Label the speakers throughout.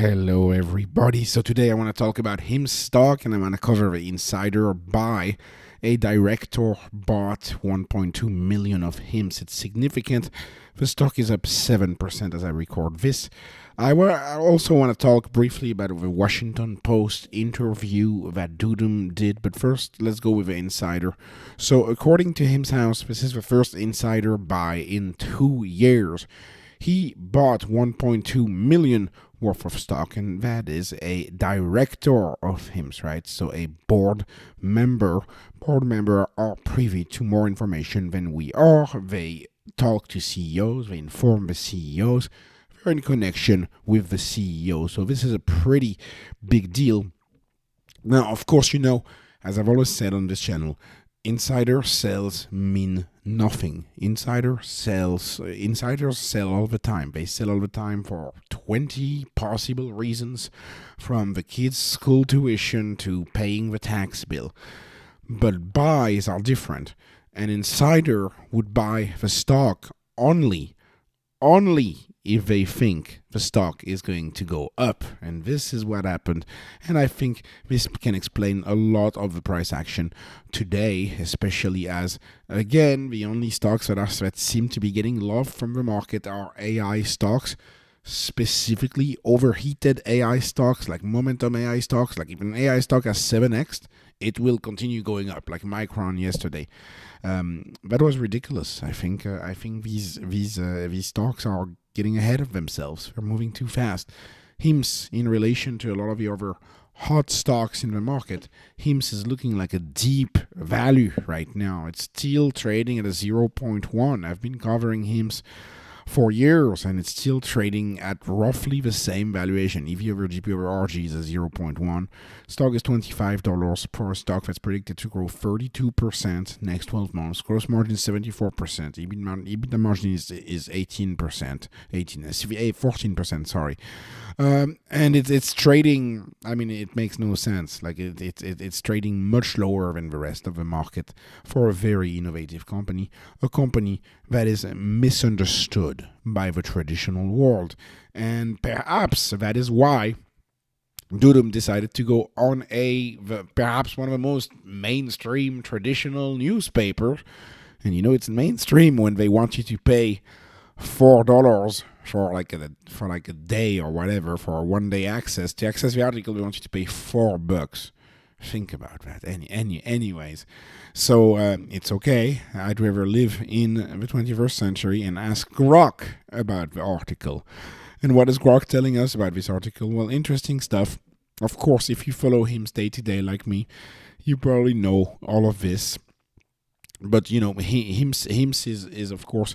Speaker 1: Hello, everybody. So today I want to talk about HIM stock, and I want to cover the insider buy. A director bought 1.2 million of HIMs. It's significant. The stock is up 7% as I record this. I also want to talk briefly about the Washington Post interview that Dudum did, but first let's go with the insider. So according to HIM's house, this is the first insider buy in 2 years. He bought 1.2 million worth of stock, and that is a director of HIMS, right? So a board member are privy to more information than we are. They talk to CEOs, they inform the CEOs, they're in connection with the CEO. So this is a pretty big deal. Now, of course, as I've always said on this channel, insider sales mean nothing. Insiders sell all the time. They sell all the time for 20 possible reasons, from the kids' school tuition to paying the tax bill. But buys are different. An insider would buy the stock only if they think the stock is going to go up. And this is what happened. And I think this can explain a lot of the price action today, especially as, again, the only stocks that seem to be getting love from the market are AI stocks, specifically overheated AI stocks, like momentum AI stocks, like even AI stock has 7x. It will continue going up, like Micron yesterday. That was ridiculous. I think these stocks are getting ahead of themselves. They're moving too fast. HIMS, in relation to a lot of the other hot stocks in the market, HIMS is looking like a deep value right now. It's still trading at a 0.1. I've been covering HIMS for years, and it's still trading at roughly the same valuation. EV over GP over RG is a 0.1. Stock is $25 per stock. That's predicted to grow 32% next 12 months. Gross margin is 74%. EBITDA margin is 18%. 14%, sorry. And it's trading, it makes no sense. Like it's trading much lower than the rest of the market for a very innovative company, a company that is misunderstood by the traditional world. And perhaps that is why Dudum decided to go on perhaps one of the most mainstream traditional newspapers. And it's mainstream when they want you to pay $4 for like a day or whatever for a 1 day access. To access the article, they want you to pay $4. Think about that. Anyways, so it's okay. I'd rather live in the 21st century and ask Grok about the article. And what is Grok telling us about this article? Well, interesting stuff. Of course, if you follow HIMS day to day like me, you probably know all of this. But HIMS is of course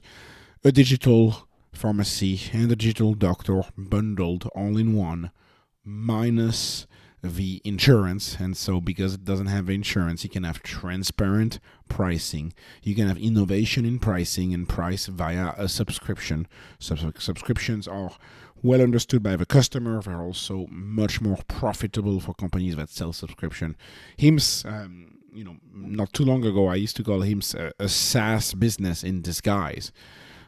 Speaker 1: a digital pharmacy and a digital doctor bundled all in one, minus the insurance. And so because it doesn't have insurance, you can have transparent pricing. You can have innovation in pricing and price via a subscription. Subscriptions are well understood by the customer. They're also much more profitable for companies that sell subscription. HIMS, not too long ago, I used to call HIMS a SaaS business in disguise.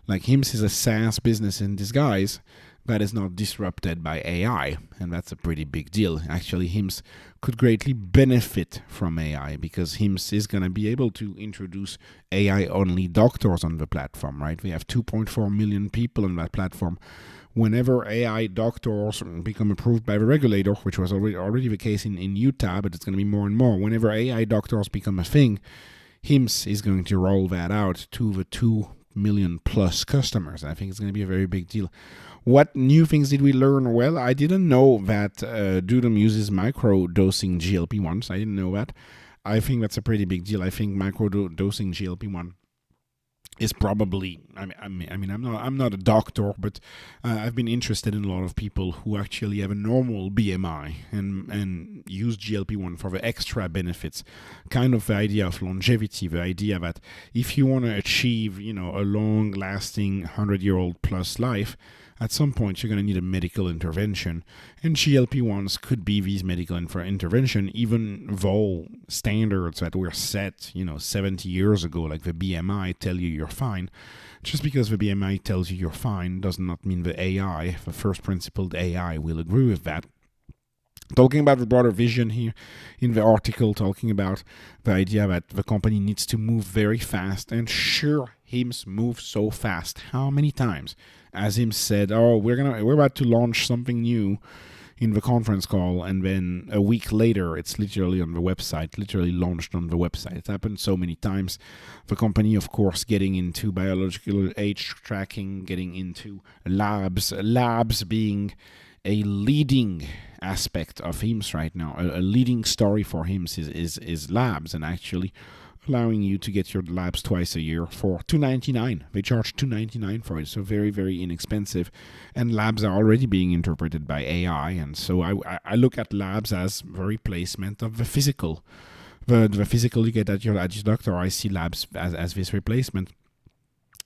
Speaker 1: Like HIMS is a SaaS business in disguise that is not disrupted by AI, and that's a pretty big deal. Actually, HIMS could greatly benefit from AI because HIMS is going to be able to introduce AI-only doctors on the platform, right? We have 2.4 million people on that platform. Whenever AI doctors become approved by the regulator, which was already the case in Utah, but it's going to be more and more. Whenever AI doctors become a thing, HIMS is going to roll that out to the 2 million plus customers. I think it's going to be a very big deal. What new things did we learn? Well, I didn't know that Dudum uses micro-dosing GLP-1s. I didn't know that. I think that's a pretty big deal. I think micro-dosing GLP-1 is probably, I'm not a doctor, but I've been interested in a lot of people who actually have a normal BMI and use GLP-1 for the extra benefits. Kind of the idea of longevity, the idea that if you want to achieve, a long-lasting 100-year-old plus life, at some point you're going to need a medical intervention, and GLP-1s could be these medical intervention, even though standards that were set 70 years ago, like the BMI, tell you you're fine. Just because the BMI tells you you're fine does not mean the AI, the first principled AI, will agree with that. Talking about the broader vision here in the article, talking about the idea that the company needs to move very fast, and sure, Hims moves so fast. How many times has Hims said, "Oh, we're about to launch something new," in the conference call, and then a week later it's literally on the website, literally launched on the website. It happened so many times. The company, of course, getting into biological age tracking, getting into labs being a leading aspect of Hims right now. A leading story for Hims is labs, and actually allowing you to get your labs twice a year for $2.99. They charge $2.99 for it, so very, very inexpensive. And labs are already being interpreted by AI, and so I look at labs as the replacement of the physical. The physical you get at your doctor, I see labs as this replacement.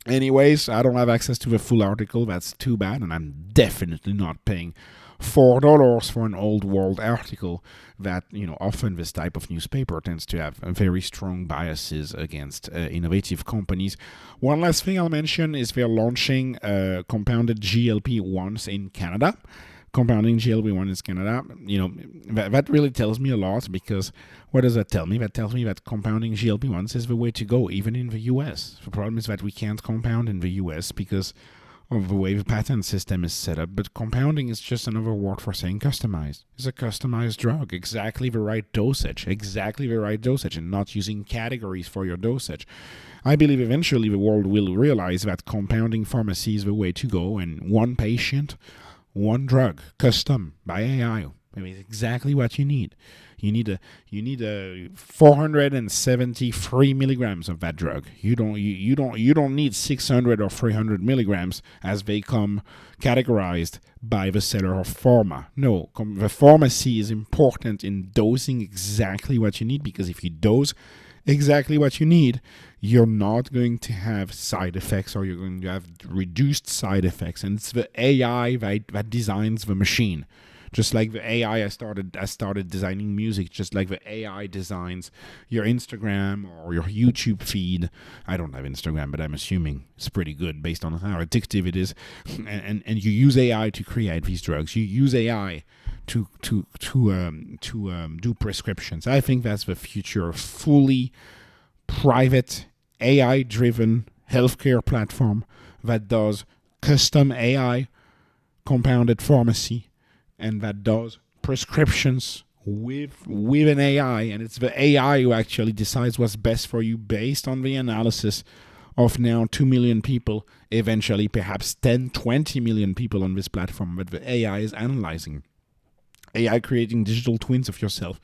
Speaker 1: Anyways, I don't have access to the full article. That's too bad, and I'm definitely not paying $4 for an old world article that, often this type of newspaper tends to have very strong biases against innovative companies. One last thing I'll mention is they're launching compounded GLP-1s in Canada. Compounding GLP-1 in Canada, that really tells me a lot, because what does that tell me? That tells me that compounding GLP-1s is the way to go, even in the US. The problem is that we can't compound in the US because of the way the patent system is set up, but compounding is just another word for saying customized. It's a customized drug, exactly the right dosage, and not using categories for your dosage. I believe eventually the world will realize that compounding pharmacy is the way to go, and one patient, one drug, custom by AI. I mean, it's exactly what you need. You need a 473 milligrams of that drug. You don't need 600 or 300 milligrams as they come categorized by the seller of pharma. No, the pharmacy is important in dosing exactly what you need, because if you dose exactly what you need, you're not going to have side effects, or you're going to have reduced side effects. And it's the AI that designs the machine. Just like the AI has started designing music, just like the AI designs your Instagram or your YouTube feed. I don't have Instagram, but I'm assuming it's pretty good based on how addictive it is. And you use AI to create these drugs. You use AI to do prescriptions. I think that's the future of fully private AI-driven healthcare platform that does custom AI compounded pharmacy, and that does prescriptions with an AI, and it's the AI who actually decides what's best for you based on the analysis of now 2 million people, eventually perhaps 10, 20 million people on this platform that the AI is analyzing. AI creating digital twins of yourself.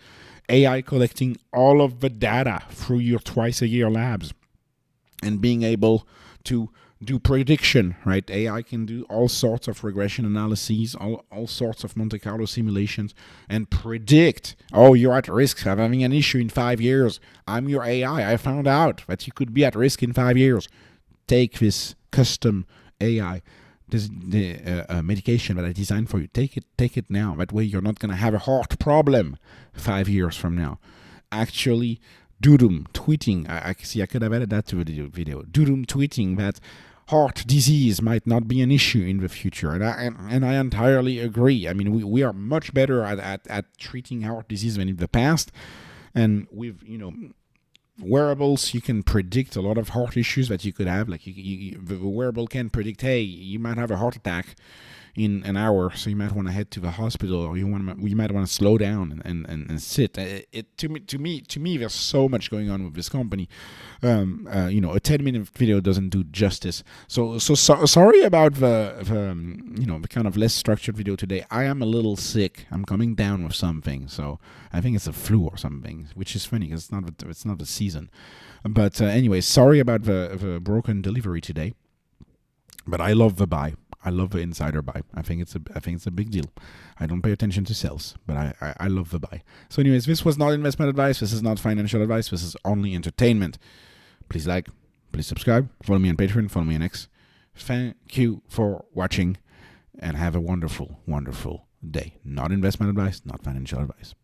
Speaker 1: AI collecting all of the data through your twice-a-year labs and being able to do prediction, right? AI can do all sorts of regression analyses, all sorts of Monte Carlo simulations, and predict, oh, you're at risk of having an issue in 5 years. I'm your AI. I found out that you could be at risk in 5 years. Take this custom AI, this medication that I designed for you. Take it now. That way you're not going to have a heart problem 5 years from now. Actually, Doodum tweeting, I could have added that to the video. Doodum tweeting that heart disease might not be an issue in the future, and I entirely agree. I mean, we are much better at treating heart disease than in the past, and with wearables, you can predict a lot of heart issues that you could have. Like the wearable can predict, hey, you might have a heart attack in an hour, so you might want to head to the hospital, or you might want to slow down and sit. To me, there's so much going on with this company. A 10-minute video doesn't do justice. So sorry about the kind of less structured video today. I am a little sick. I'm coming down with something, so I think it's a flu or something, which is funny because it's not the season. But anyway, sorry about the broken delivery today. But I love the buy. I love the insider buy. I think it's a big deal. I don't pay attention to sales, but I love the buy. So anyways, this was not investment advice. This is not financial advice. This is only entertainment. Please please subscribe. Follow me on Patreon. Follow me on X. Thank you for watching. and have a wonderful, wonderful day. Not investment advice, not financial advice.